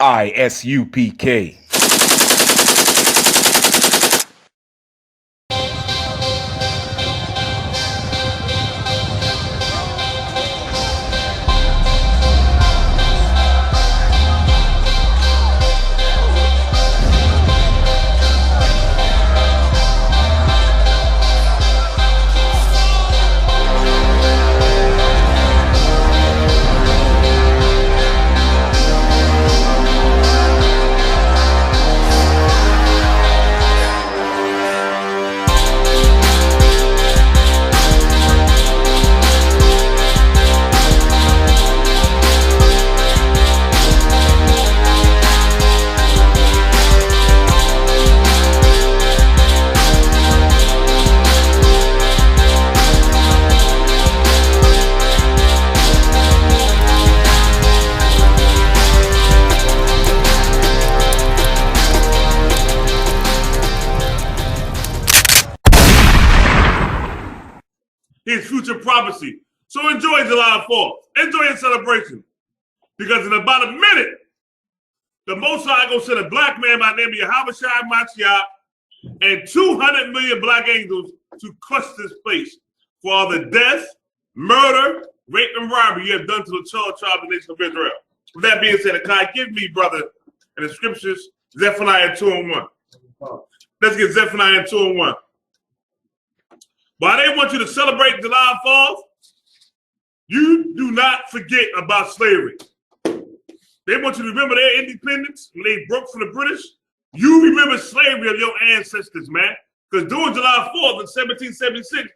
I.S.U.P.K. His future prophecy. So enjoy July 4th. Enjoy your celebration. Because in about a minute, the Most High going to send a black man by the name of Yahawashi and 200 million black angels to crush this place for all the death, murder, rape, and robbery you have done to the 12 tribes of the nation of Israel. With that being said, Akai, give me, brother, in the scriptures, Zephaniah 2:1. Let's get Zephaniah 2:1. While they want you to celebrate July 4th, you do not forget about slavery. They want you to remember their independence when they broke from the British. You remember slavery of your ancestors, man. Because during July 4th in 1776,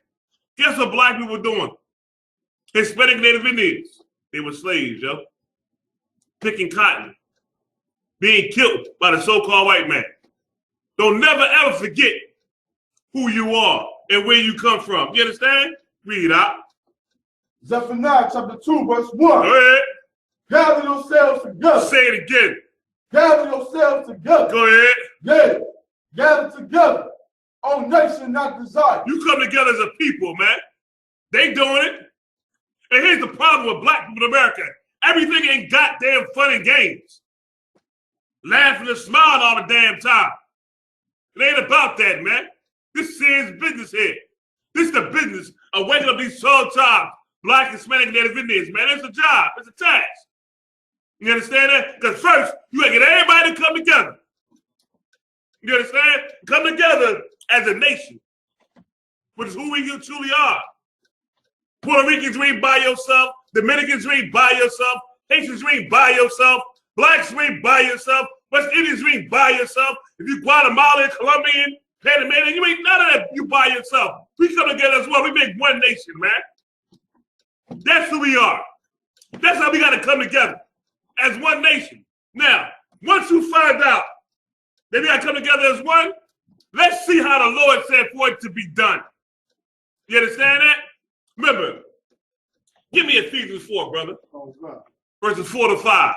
guess what black people were doing? Hispanic Native Indians. They were slaves, yo. Picking cotton. Being killed by the so-called white man. Don't never ever forget who you are and where you come from. You understand? Read out. Zephaniah chapter 2, verse 1. Go ahead. Gather yourselves together. Say it again. Gather yourselves together. Go ahead. Yeah. Gather together. O nation not desired. You come together as a people, man. They doing it. And here's the problem with black people in America. Everything ain't goddamn fun and games. Laughing and smiling all the damn time. It ain't about that, man. This is serious business here. This is the business of waking up these 12 tribes, black, Hispanic, Native Indians, man. It's a job. It's a task. You understand that? Because first, you got to get everybody to come together. You understand? Come together as a nation, which is who we truly are. Puerto Ricans, you ain't by yourself. Dominicans, you ain't by yourself. Haitians, you ain't by yourself. Blacks, you ain't by yourself. West Indians, you ain't by yourself. If you Guatemalan, Colombian, Panamanian, you ain't none of that. You by yourself. We come together as well. We make one nation, man. That's who we are. That's how we got to come together as one nation. Now, once you find out that we got to come together as one, let's see how the Lord said for it to be done. You understand that? Remember, give me Ephesians 4, brother. Verses 4 to 5.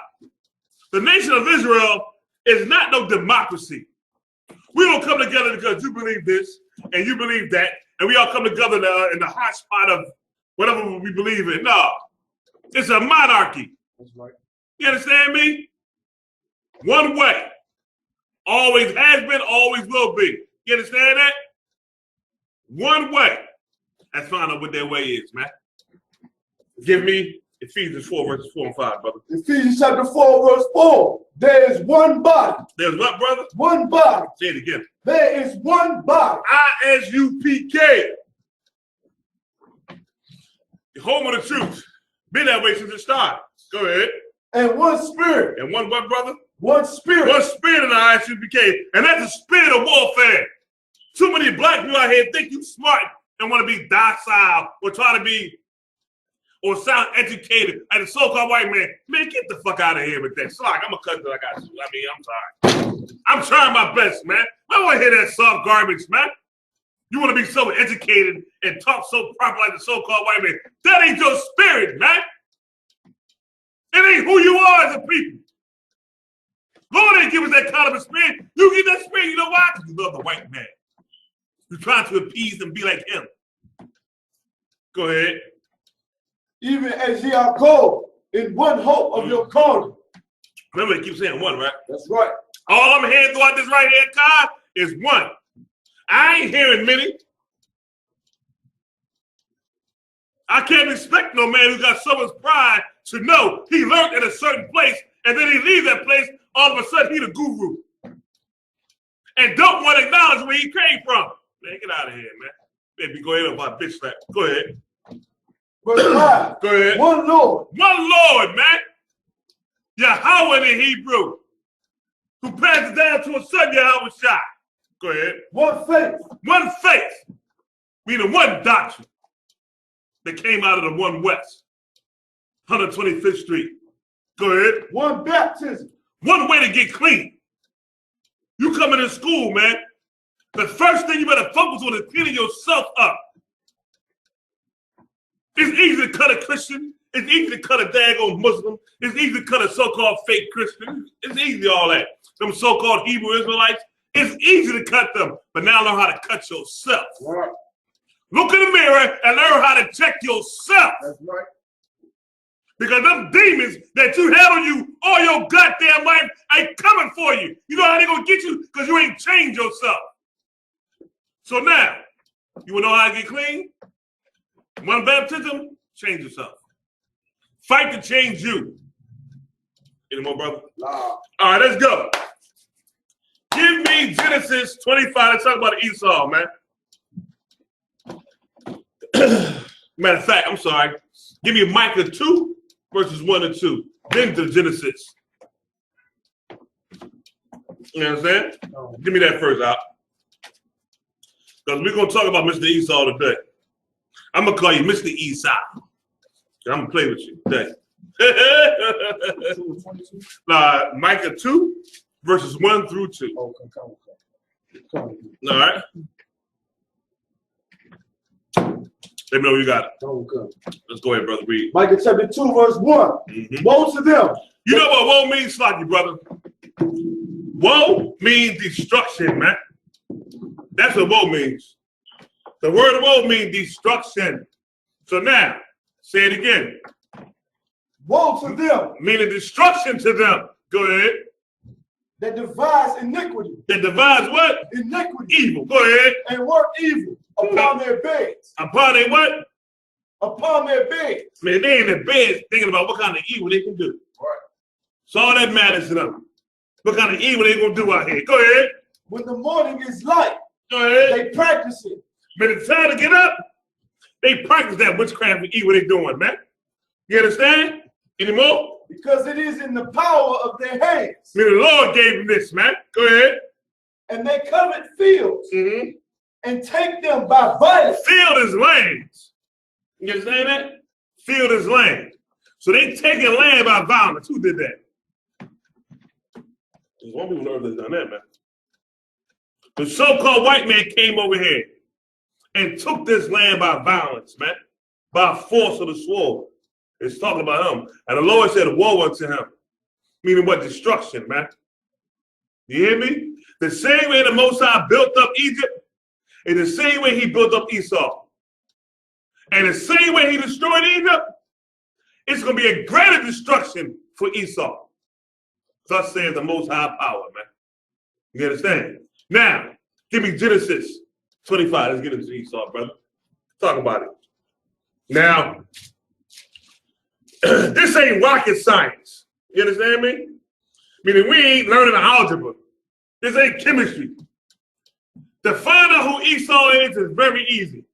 The nation of Israel is not no democracy. We don't come together because you believe this and you believe that, and we all come together in the hot spot of whatever we believe in. No, it's a monarchy. That's right. You understand me? One way. Always has been, always will be. You understand that? One way. Let's find out what their way is, man. Give me Ephesians 4, verses 4 and 5, brother. Ephesians chapter 4, verse 4. There is one body. There's what, brother? One body. Say it again. There is one body. I.S.U.P.K. The home of the truth. Been that way since it started. Go ahead. And one spirit. And one what, brother? One spirit. One spirit in the I.S.U.P.K. And that's the spirit of warfare. Too many black people out here think you smart and want to be docile or try to be or sound educated like a so-called white man. Man, get the fuck out of here with that. Slack, I'm a cousin that I got you. I mean, I'm sorry. I'm trying my best, man. I don't want to hear that soft garbage, man. You want to be so educated and talk so proper like the so-called white man. That ain't your spirit, man. It ain't who you are as a people. Lord ain't give us that kind of a spirit. You get that spirit, you know why? Because you love the white man. You're trying to appease and be like him. Go ahead. Even as ye are called in one hope of your calling. Remember, they keep saying one, right? That's right. All I'm hearing throughout this right here, card, is one. I ain't hearing many. I can't expect no man who got so much pride to know he learned in a certain place, and then he leaves that place, all of a sudden he the guru. And don't want to acknowledge where he came from. Man, get out of here, man. Baby, go ahead on my bitch slap. Go ahead. Verse 5. Go ahead. One Lord. One Lord, man. Yahweh in Hebrew. Who passes down to a son, Yahweh Shai. Go ahead. One faith. One faith. Meaning one doctrine that came out of the One West. 125th Street. Go ahead. One baptism. One way to get clean. You come into school, man. The first thing you better focus on is cleaning yourself up. It's easy to cut a Christian. It's easy to cut a daggone Muslim. It's easy to cut a so-called fake Christian. It's easy all that. Them so-called Hebrew Israelites. It's easy to cut them. But now learn how to cut yourself. Right. Look in the mirror and learn how to check yourself. That's right. Because them demons that you had on you all your goddamn life ain't coming for you. You know how they gonna get you? Because you ain't changed yourself. So now, you wanna know how to get clean? One baptism, change yourself. Fight to change you. Any more, brother? Nah. All right, let's go. Give me Genesis 25. Let's talk about Esau, man. Matter of fact, I'm sorry. Give me Micah 2, verses 1 and 2. Then to Genesis. You understand? No. Give me that first out. Because we're going to talk about Mr. Esau today. I'm going to call you Mr. Esau. I'm going to play with you today. Micah 2, verses 1 through 2. Okay. All right. Let me know you got it. Okay. Let's go ahead, brother. Read. Micah chapter 2, verse 1. Woe to them. You know what woe means, Slocky, brother? Woe means destruction, man. That's what woe means. The word woe means destruction. So now, say it again. Woe to them. Meaning destruction to them. Go ahead. That devise iniquity. That devise what? Iniquity. Evil. Go ahead. And work evil upon their beds. Upon their what? Upon their beds. Man, they in their beds thinking about what kind of evil they can do. Right. So all that matters to them. What kind of evil they gonna do out here? Go ahead. When the morning is light, go ahead. They practice it. When it's time to get up, they practice that witchcraft and evil they doing, man. You understand? Any more? Because it is in the power of their hands. I mean, the Lord gave them this, man. Go ahead. And they covet fields and take them by violence. Field is land. You understand that? Field is land. So they taking land by violence. Who did that? There's one people on earth that's done that, man. The so-called white man came over here and took this land by violence, man. By force of the sword. It's talking about him. And the Lord said, woe unto him. Meaning what? Destruction, man. You hear me? The same way the Most High built up Egypt, and the same way he built up Esau. And the same way he destroyed Egypt, it's going to be a greater destruction for Esau. Thus says the Most High power, man. You understand? Now, give me Genesis 25. Let's get into Esau, brother. Talk about it. Now, this ain't rocket science. You understand me? Meaning we ain't learning algebra. This ain't chemistry. To find out who Esau is very easy.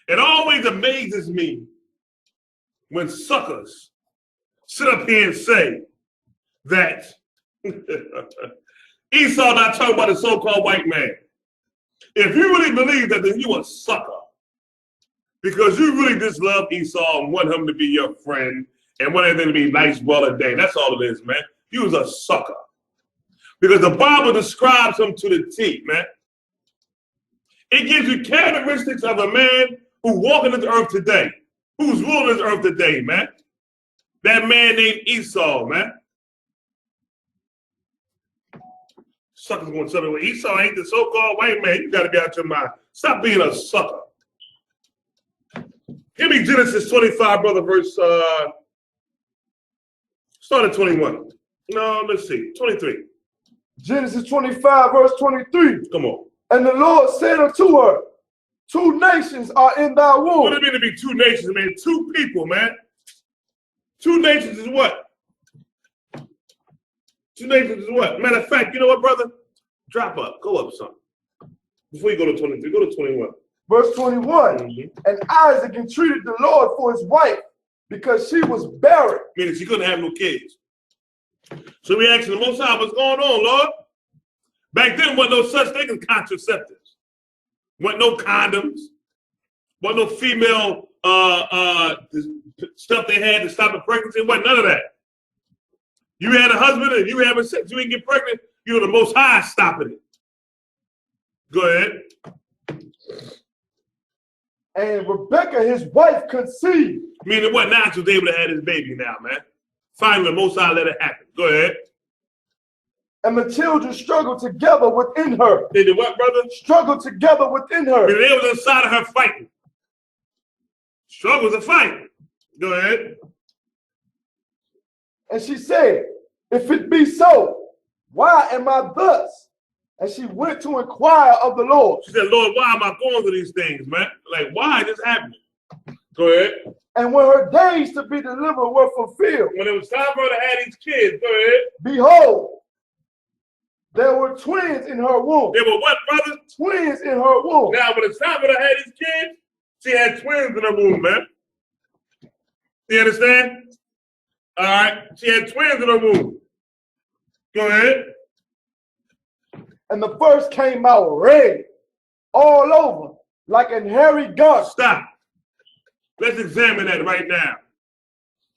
It always amazes me when suckers sit up here and say that Esau not talking about the so-called white man. If you really believe that, then you a sucker. Because you really just love Esau and want him to be your friend and want him to be nice, well a day. That's all it is, man. You was a sucker. Because the Bible describes him to the T, man. It gives you characteristics of a man who walking this earth today, who's ruling this earth today, man. That man named Esau, man. Suckers going to tell me, well, Esau ain't the so-called white man. You got to be out your mind. Stop being a sucker. Give me Genesis 25, brother, verse, start at 21. No, let's see. 23. Genesis 25, verse 23. Come on. And the Lord said unto her, 2 nations are in thy womb. What does it mean to be 2 nations, man? 2 people, man. 2 nations is what? 2 nations is what? Matter of fact, you know what, brother? Drop up. Go up some. Before you go to 23, go to 21. Verse 21. And Isaac entreated the Lord for his wife because she was barren. Meaning she couldn't have no kids. So we asked the Most High, what's going on, Lord? Back then, wasn't no such thing as contraceptives. Wasn't no condoms. Wasn't no female stuff they had to stop the pregnancy. Wasn't none of that. You had a husband and you having sex, you didn't get pregnant, you were the Most High stopping it. Go ahead. And Rebekah, his wife, conceived. Meaning it wasn't natural to be able to have this baby now, man. Finally, the Most High let it happen. Go ahead. And the children struggled together within her. They did what, brother? Struggled together within her. Meaning they was inside of her fighting. Struggles a fight. Go ahead. And she said, if it be so, why am I thus? And she went to inquire of the Lord. She said, Lord, why am I going through these things, man? Like, why is this happening? Go ahead. And when her days to be delivered were fulfilled, when it was time for her to have these kids, go ahead. Behold, there were twins in her womb. There were what, brother? Twins in her womb. Now, when it's time for her to have these kids, she had twins in her womb, man. You understand? All right. She had twins in her womb. Go ahead. And the first came out red all over, like a hairy garment. Stop. Let's examine that right now.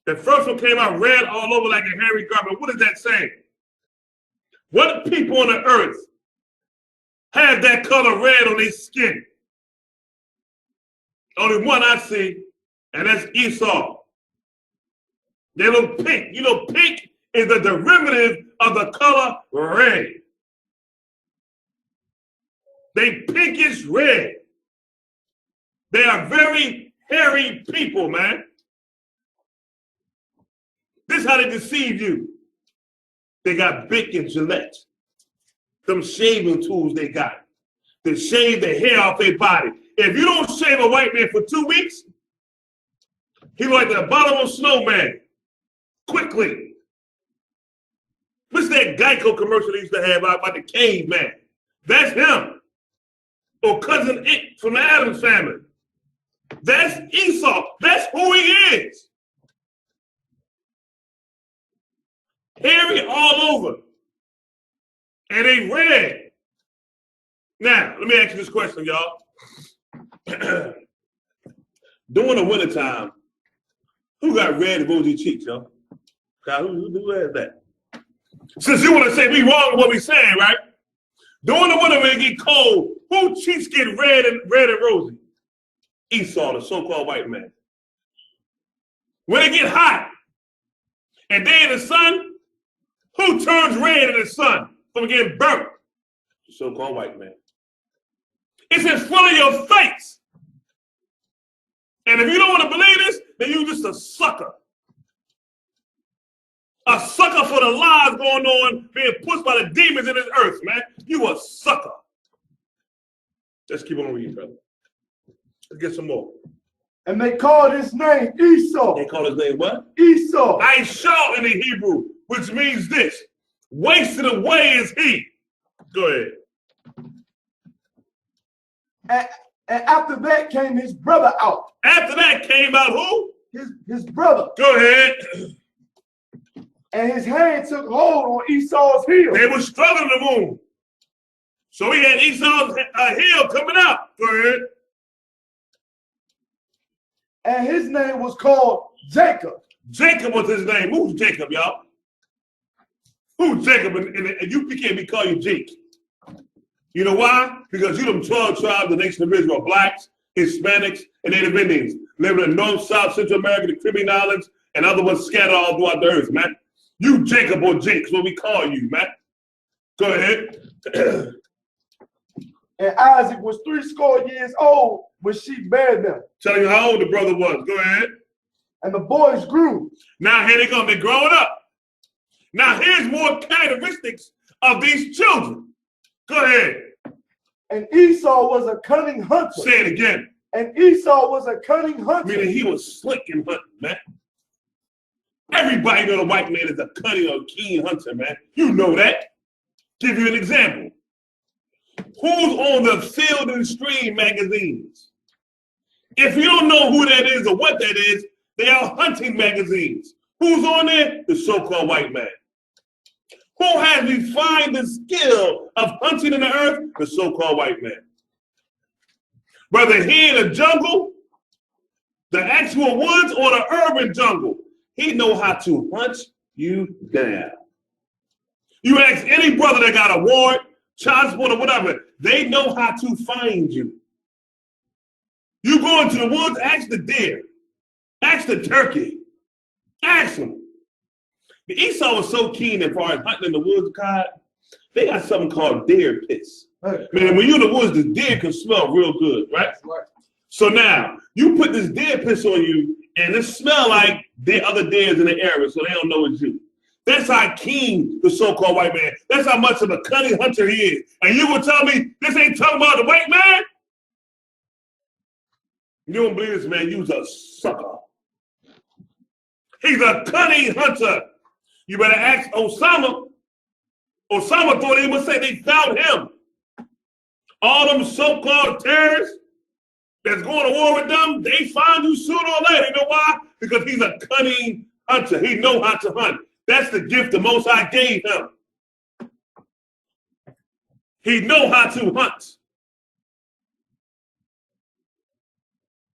The first one came out red all over like a hairy garment. What is that saying? What people on the earth have that color red on their skin? Only one I see, and that's Esau. They look pink. You know, pink is the derivative of the color red. They pinkish red. They are very hairy people, man. This is how they deceive you. They got Bic and Gillette. Them shaving tools they got. They shave the hair off their body. If you don't shave a white man for 2 weeks, he like the bottom of a snowman. Quickly. What's that Geico commercial they used to have about the caveman? That's him. Or Cousin It from the Addams family. That's Esau. That's who he is. Hairy all over. And they red. Now, let me ask you this question, y'all. During the wintertime, who got red and rosy cheeks, y'all? Who has that? Since you want to say we wrong with what we're saying, right? During the winter when it get cold, who cheeks get red and rosy? Esau, the so-called white man. When it get hot and they in the sun, who turns red in the sun from getting burnt? The so-called white man. It's in front of your face. And if you don't want to believe this, then you just a sucker. A sucker for the lies going on, being pushed by the demons in this earth, man. You a sucker. Let's keep on reading, brother. Let's get some more. And they called his name Esau. They called his name what? Esau. I.S.U.P.K in the Hebrew, which means this. Wasted away is he. Go ahead. And after that came his brother out. After that came out who? His brother. Go ahead. And his hand took hold on Esau's heel. They were struggling in the womb. So he had Esau's heel coming out. Go ahead. And his name was called Jacob. Jacob was his name. Who's Jacob, y'all? Who's Jacob? And you can't be called you Jake. You know why? Because you them 12 tribes of the nation of Israel, blacks, Hispanics, and Native Indians, living in North, South, Central America, the Caribbean Islands, and other ones scattered all throughout the earth, man. You Jacob or Jake is what we call you, man. Go ahead. And Isaac was 80 years old when she bare them. Tell you how old the brother was. Go ahead. And the boys grew. Now here they go. They're growing up. Now here's more characteristics of these children. Go ahead. And Esau was a cunning hunter. Say it again. And Esau was a cunning hunter. Meaning he was slick in hunting, man. Everybody know the white man is a cunning or keen hunter, man. You know that. Give you an example. Who's on the Field and Stream magazines? If you don't know who that is or what that is, they are hunting magazines. Who's on there? The so-called white man. Who has refined the skill of hunting in the earth? The so-called white man. Whether he in the jungle, the actual woods, or the urban jungle, he know how to hunt you down. You ask any brother that got a warrant, child support, or whatever, they know how to find you. You go into the woods, ask the deer, ask the turkey, ask them. The Esau was so keen as far as hunting in the woods, God, they got something called deer piss. Man, when you're in the woods, the deer can smell real good, right? So now, you put this deer piss on you, and it smell like the other deers in the area, so they don't know it's you. That's how keen the so-called white man, that's how much of a cunning hunter he is. And you will tell me this ain't talking about the white man? You don't believe this, man, you's a sucker. He's a cunning hunter. You better ask Osama. Osama thought he would say they found him. All them so-called terrorists that's going to war with them, they find you sooner or later. You know why? Because he's a cunning hunter. He know how to hunt. That's the gift the Most High gave him. He know how to hunt.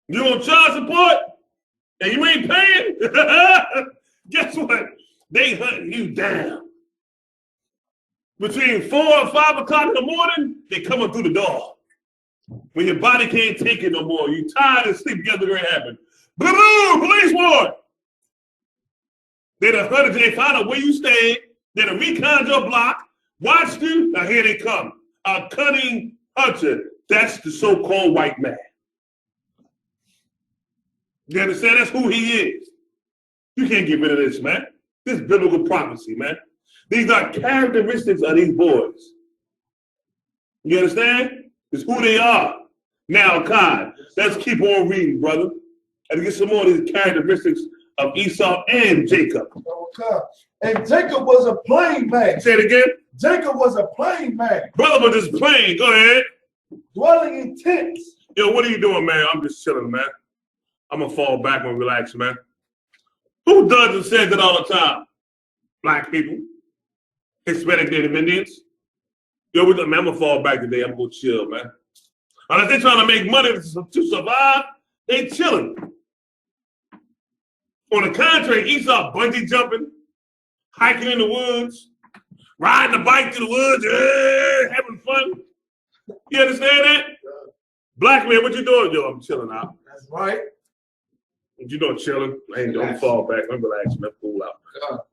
You on child support and you ain't paying? Guess what? They hunting you down. Between 4 and 5 o'clock in the morning, they coming through the door. When your body can't take it no more, you tired and sleep together, it happen. Boom, police warrant. They done hunted, they found out where you stayed, they done reconned your block, watched you, now here they come. A cunning hunter. That's the so-called white man. You understand? That's who he is. You can't get rid of this, man. This is biblical prophecy, man. These are characteristics of these boys. You understand? It's who they are. Now, Khan, let's keep on reading, brother. And get some more of these characteristics of Esau and Jacob. Okay. And Jacob was a plain man. Say it again. Jacob was a plain man. Brother was just plain. Go ahead. Dwelling in tents. Yo, what are you doing, man? I'm just chilling, man. I'm going to fall back and relax, man. Who does and says it all the time? Black people. Hispanic Native Indians. Yo, man, I'm going to fall back today. I'm going to chill, man. Unless they're trying to make money to survive, they chilling. On the contrary, Esau bungee jumping, hiking in the woods, riding a bike through the woods, having fun. You understand that? Black man, what you doing? Yo, I'm chilling out. That's right. What you doing chilling? I ain't don't fall back. I'm relaxing, man. Cool out.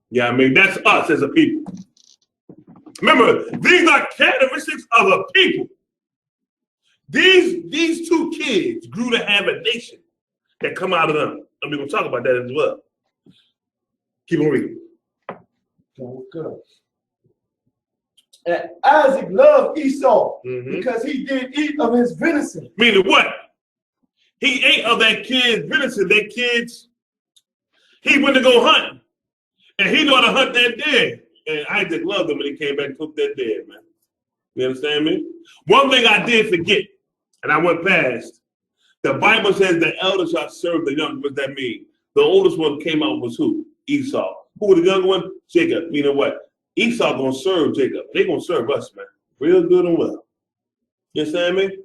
Yeah, I mean, that's us as a people. Remember, these are characteristics of a people. These two kids grew to have a nation that come out of them. And we're going to talk about that as well. Keep on reading. Okay. And Isaac loved Esau because he did eat of his venison. Meaning what? He ate of that kid's venison. That kid's, he went to go hunt. And he knew how to hunt that deer. And Isaac loved him when he came back and cooked that deer, man. You understand me? One thing I did forget, and I went past, the Bible says the elders shall serve the young. What does that mean? The oldest one came out was who? Esau. Who was the younger one? Jacob. Meaning what? Esau gonna serve Jacob. They gonna serve us, man. Real good and well. You understand me?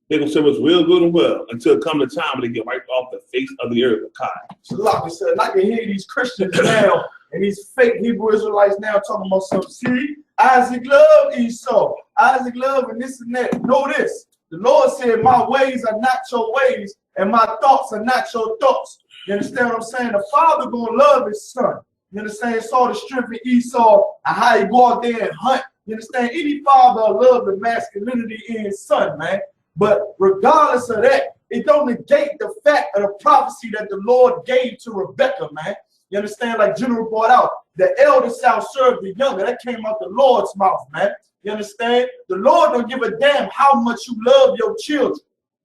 They gonna serve us real good and well until it come the time when they get wiped off the face of the earth. So like I said, I can hear these Christians now and these fake Hebrew Israelites now talking about something. See, Isaac loved Esau. Isaac loved and this and that. Know this. The Lord said, my ways are not your ways, and my thoughts are not your thoughts. You understand what I'm saying? The father gonna love his son. You understand? Saw the strength in Esau and how he go out there and hunt. You understand? Any father love the masculinity in his son, man. But regardless of that, it don't negate the fact of the prophecy that the Lord gave to Rebecca, man. You understand? Like General brought out, the elder shall serve the younger. That came out the Lord's mouth, man. You understand? The Lord don't give a damn how much you love your children.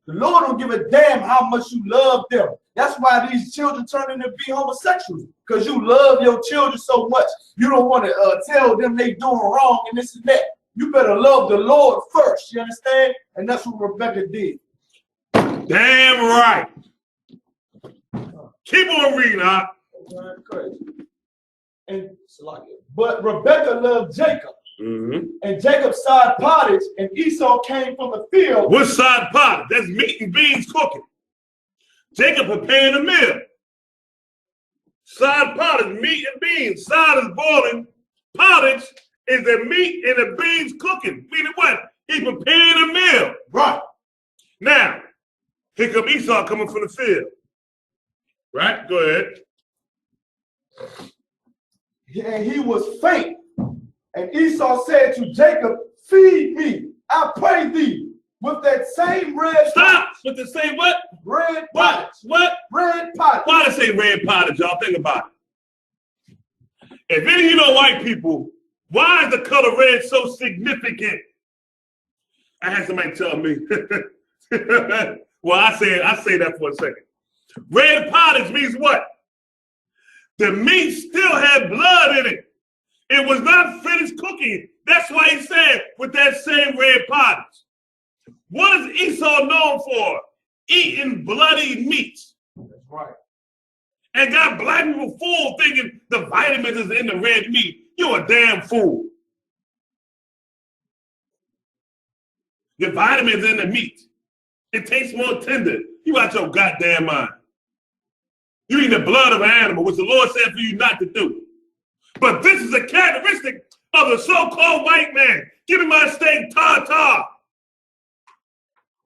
The Lord don't give a damn how much you love them. That's why these children turn into be homosexuals, because you love your children so much. You don't want to tell them they doing wrong and this and that. You better love the Lord first. You understand? And that's what Rebecca did. Damn right. Keep on reading, huh? And but Rebecca loved Jacob. And Jacob side pottage, and Esau came from the field. What side pottage? That's meat and beans cooking. Jacob preparing a meal. Side pottage, meat and beans. Side is boiling. Pottage is the meat and the beans cooking. Meaning what? He preparing a meal. Right. Now, here come Esau coming from the field. Right? Go ahead. And he was faint. And Esau said to Jacob, feed me, I pray thee, with that same red. Stop! With the same what? Red pottage. What? Red pottage. Why they say red pottage, y'all? Think about it. If any of you know white people, why is the color red so significant? I had somebody tell me. Well, I say that for a second. Red pottage means what? The meat still had blood in it. It was not finished cooking. That's why he said with that same red pottage. What is Esau known for? Eating bloody meat. That's right. And got black people fooled thinking the vitamins is in the red meat. You're a damn fool. The vitamins in the meat. It tastes more tender. You out your goddamn mind. You eat the blood of an animal, which the Lord said for you not to do. But this is a characteristic of the so-called white man. Give me my steak tartare.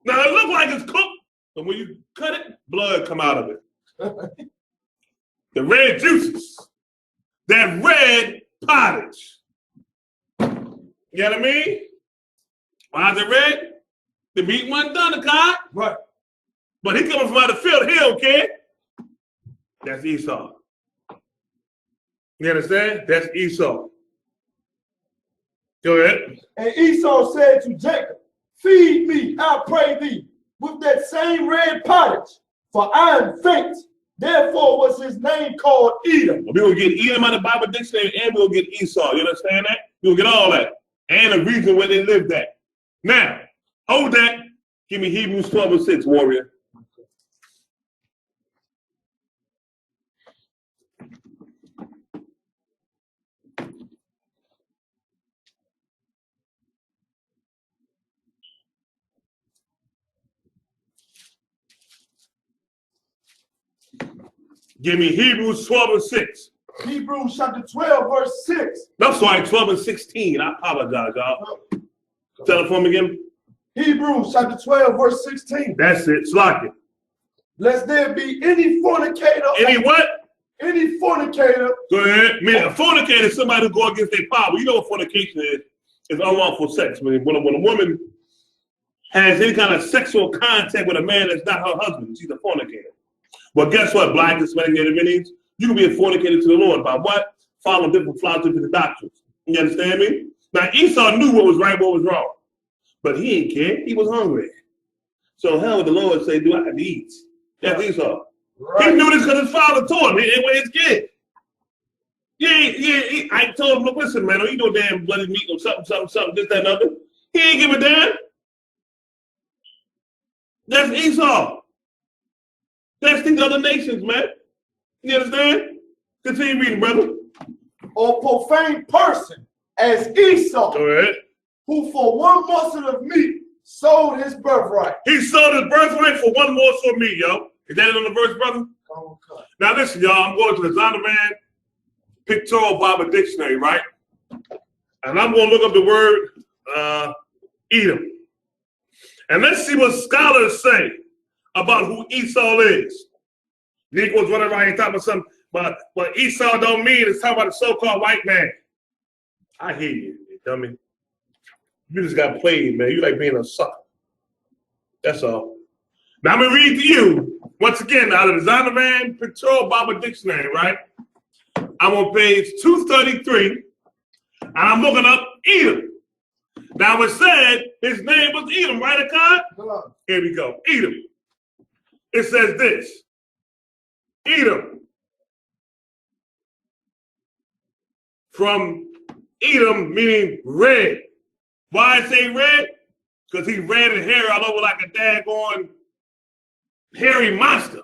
Now it looks like it's cooked, but when you cut it, blood come out of it. The red juices. That red pottage. You know what I mean? Why is it red? The meat wasn't done, God. Right. But he coming from out of the field, he don't care. That's Esau. You understand? That's Esau. Go ahead. And Esau said to Jacob, feed me, I pray thee, with that same red pottage, for I am faint. Therefore was his name called Edom. We will get Edom out of the Bible dictionary, and we'll get Esau. You understand that? We'll get all that. And the reason where they lived at. Now, hold that. Give me Hebrews 12:6, warrior. Give me Hebrews 12:6. Hebrews chapter 12, verse 6. I'm sorry, 12:16. I apologize, y'all. Tell it for me again. Hebrews chapter 12, verse 16. That's it. Slock it. Lest there be any fornicator. Any what? Any fornicator. Go ahead. Man, a fornicator is somebody who go against their power. You know what fornication is? It's unlawful sex. When a woman has any kind of sexual contact with a man that's not her husband, she's a fornicator. But guess what, Black, Hispanic, Native Indians? You can be a fornicator to the Lord by what? Following different different doctrines. You understand me? Now, Esau knew what was right, what was wrong. But he didn't care. He was hungry. So hell would the Lord say, do I have to eat? That's Esau. Right. He knew this because his father told him. He ain't his kid. I told him, look, listen, man, don't eat no damn bloody meat or something, this, that, and other. He ain't give a damn. That's Esau. That's these other nations, man. You understand? Continue reading, brother. Or profane person as Esau. Go ahead. Who for one morsel of meat sold his birthright. He sold his birthright for one morsel of meat, yo. Is that it on the verse, brother? Okay. Now listen, y'all, I'm going to the Zondervan Pictorial Bible Dictionary, right? And I'm going to look up the word Edom. And let's see what scholars say about who Esau is. Negroes, whatever, I ain't talking about something, but what Esau don't mean is talking about the so-called white man. I hear you dummy. You just got played, man. You like being a sucker. That's all. Now I'm going to read to you, once again, out of the Zondervan Pictorial Bible Dictionary, right? I'm I'm on page 233, and I'm looking up Edom. Now it said his name was Edom, right, Akkad? Here we go, Edom. It says this, Edom. From Edom, meaning red. Why I say red? Because he's red and hairy all over like a daggone hairy monster.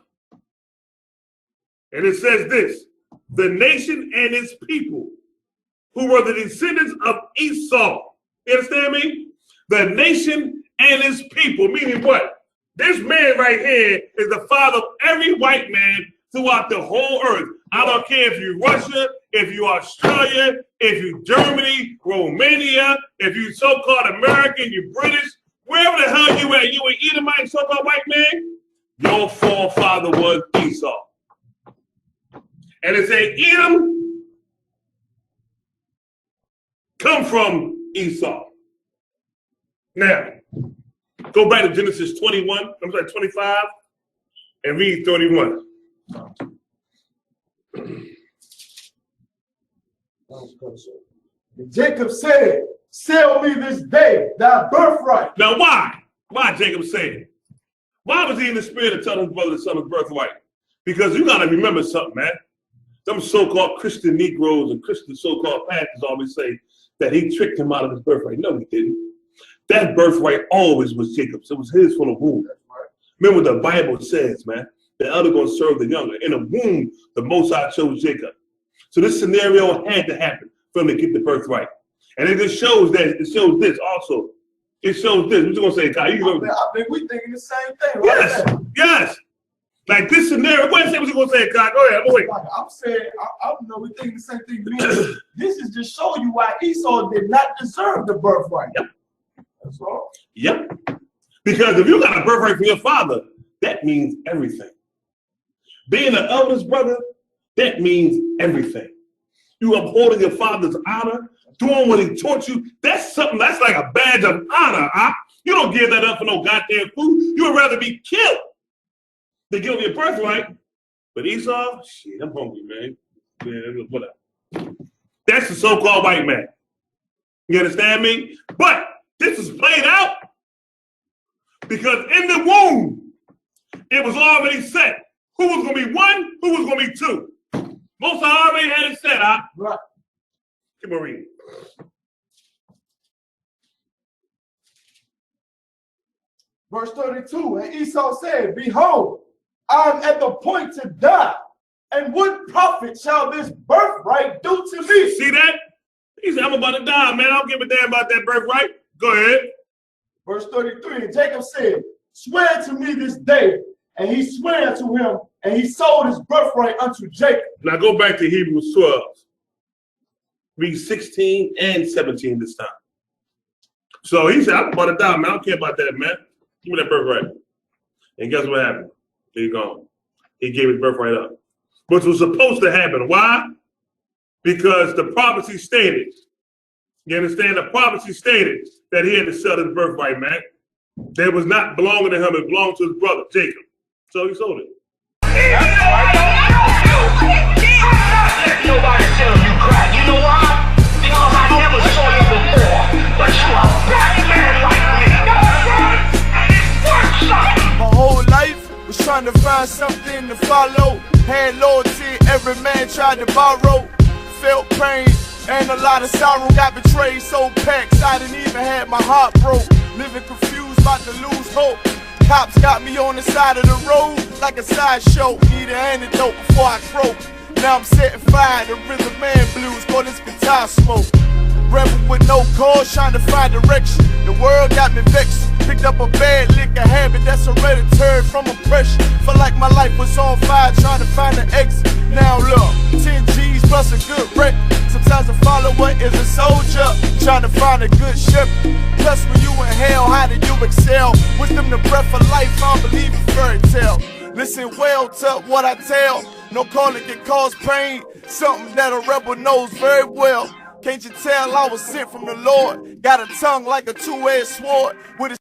And it says this, the nation and its people, who were the descendants of Esau. You understand me? The nation and its people, meaning what? This man right here is the father of every white man throughout the whole earth. I don't care if you're Russia, if you're Australia, if you're Germany, Romania, if you're so-called American, you're British, wherever the hell you at, you an Edomite, so-called white man, your forefather was Esau. And it said Edom come from Esau. Now, go back to Genesis 21, I'm sorry, 25, and read 31. Jacob said, sell me this day thy birthright. Now why? Why Jacob said? Why was he in the spirit of telling his brother to sell his birthright? Because you gotta remember something, man. Them so-called Christian Negroes and Christian so-called pastors always say that he tricked him out of his birthright. No, he didn't. That birthright always was Jacob's. It was his from the womb. Remember what the Bible says, man. The elder gonna serve the younger. In the womb, the Most High chose Jacob. So this scenario had to happen for him to get the birthright. And it just shows that, it shows this also. It shows this. What you gonna say, Kai? I think we thinking the same thing. Right? Yes, yes. Like this scenario, what you gonna say, Kai? Go ahead, wait. I'm saying, I know we thinking the same thing. This is just showing you why Esau did not deserve the birthright. Yep. That's all. Yep. Because if you got a birthright from your father, that means everything. Being an eldest brother, that means everything. You upholding your father's honor, doing what he taught you, that's something, that's like a badge of honor. Huh? You don't give that up for no goddamn food. You would rather be killed than give your birthright. But Esau, shit, I'm hungry, man. Man, whatever. That's the so-called white man. You understand me? But this is played out because in the womb, it was already set. Who was going to be one? Who was going to be two? Most already had it set, huh? Right. Keep on reading. Verse 32, and Esau said, behold, I am at the point to die, and what profit shall this birthright do to me? See that? He said, I'm about to die, man. I don't give a damn about that birthright. Go ahead. Verse 33, and Jacob said, swear to me this day. And he swore to him, and he sold his birthright unto Jacob. Now go back to Hebrews 12. Read 16 and 17 this time. So he said, I'm about to die, man. I don't care about that, man. Give me that birthright. And guess what happened? He's gone. He gave his birthright up. Which was supposed to happen. Why? Because the prophecy stated, you understand? The prophecy stated that he had to sell his birthright, man. That was not belonging to him. It belonged to his brother, Jacob. So he sold it. Nobody tell you cry. You know why? Because I never saw you before. But you are a black man like me. And it works out. My whole life was trying to find something to follow. Had loyalty, every man tried to borrow. Felt pain and a lot of sorrow. Got betrayed, sold packs. I didn't even have my heart broke. Living confused, about to lose hope. Cops got me on the side of the road like a sideshow. Need an antidote before I croak. Now I'm setting fire to rhythm man blues, call this guitar smoke. Rebel with no cause, trying to find direction. The world got me vexed. Picked up a bad liquor habit that's hereditary from oppression. Felt like my life was on fire, trying to find an exit. Now look, 10 G's plus a good wreck. Sometimes a follower is a soldier, trying to find a good ship. Plus when you in hell, how do you excel? Wisdom the breath of life, I don't believe in fairy tale. Listen well to what I tell. No calling can cause pain, something that a rebel knows very well. Can't you tell I was sent from the Lord? Got a tongue like a two-edged sword with a